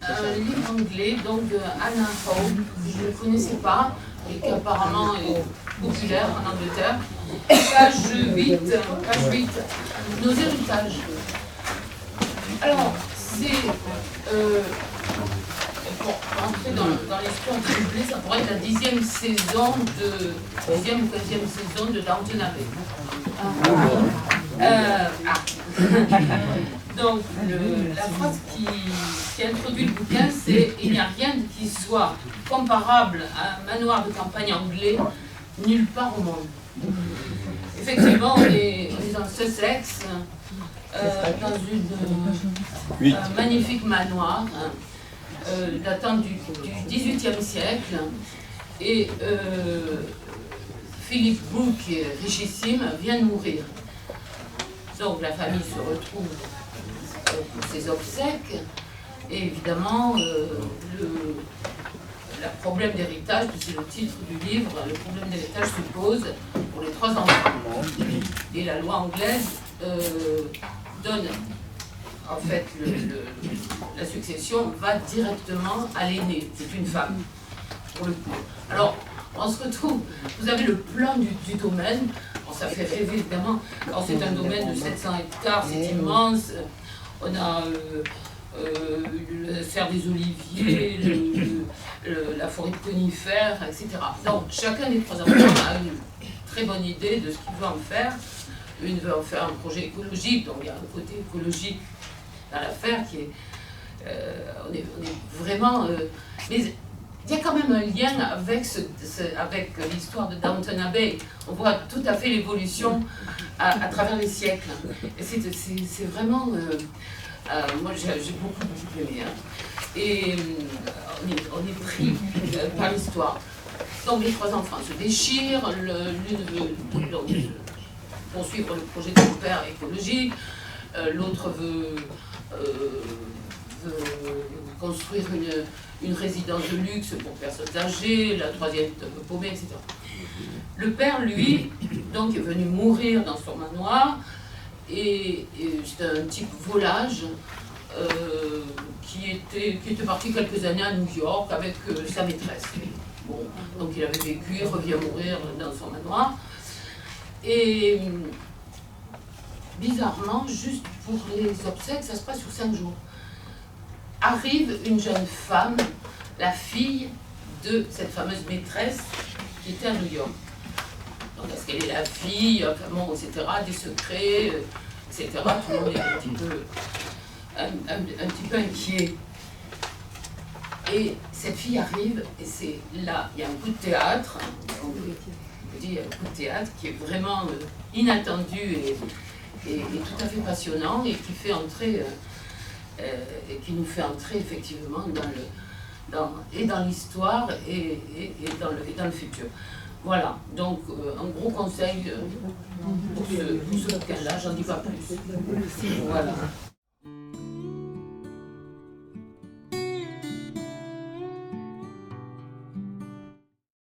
un livre anglais, donc Anna Hope, que je ne connaissais pas, et qui apparemment est populaire en Angleterre. Page 8, nos héritages. Alors, c'est... pour entrer dans l'histoire s'il vous plaît, ça pourrait être la 10e saison de... 10e ou 15e saison de Downton Abbey. Donc, la phrase qui introduit le bouquin, c'est « Il n'y a rien qui soit comparable à un manoir de campagne anglais nulle part au monde. » Effectivement, on est dans Sussex, dans un magnifique manoir datant du XVIIIe siècle. Et Philippe Bou, qui est richissime, vient de mourir. Donc la famille se retrouve pour ses obsèques. Et évidemment, le problème d'héritage, c'est le titre du livre, le problème d'héritage se pose pour les 3 enfants. Et la loi anglaise donne, en fait, la succession va directement à l'aîné, c'est une femme, pour le coup. Alors, on se retrouve, vous avez le plan du domaine, bon, ça fait rêver évidemment, alors c'est un domaine de 700 hectares, c'est immense, on a le cerf des oliviers, la forêt de conifères, etc. Donc chacun des 3 enfants a une très bonne idée de ce qu'il veut en faire. Une veut en faire un projet écologique, donc il y a un côté écologique dans l'affaire qui est... on est vraiment... mais il y a quand même un lien avec, avec l'histoire de Downton Abbey. On voit tout à fait l'évolution à travers les siècles. Et c'est vraiment... moi, j'ai beaucoup aimé. Hein. Et on est pris par l'histoire. Donc les 3 enfants se déchirent, l'une veut poursuivre le projet de son père écologique, l'autre veut construire une résidence de luxe pour personnes âgées, la 3e est un peu paumée, etc. Le père, lui, donc, est venu mourir dans son manoir, et c'était un type volage qui était parti quelques années à New York avec sa maîtresse. Bon, donc il avait vécu, il revient mourir dans son manoir. Et bizarrement, juste pour les obsèques, ça se passe sur 5 jours. Arrive une jeune femme, la fille de cette fameuse maîtresse qui était à New York. Donc est-ce qu'elle est la fille, enfin bon, etc., des secrets, etc. Tout le monde est un petit peu inquiet. Et cette fille arrive, et c'est là, il y a un coup de théâtre, il y a un coup de théâtre qui est vraiment inattendu et tout à fait passionnant, et qui fait entrer, et qui nous fait entrer effectivement dans l'histoire et dans le futur. Voilà, donc un gros conseil pour ce bouquin-là, j'en dis pas plus. Voilà.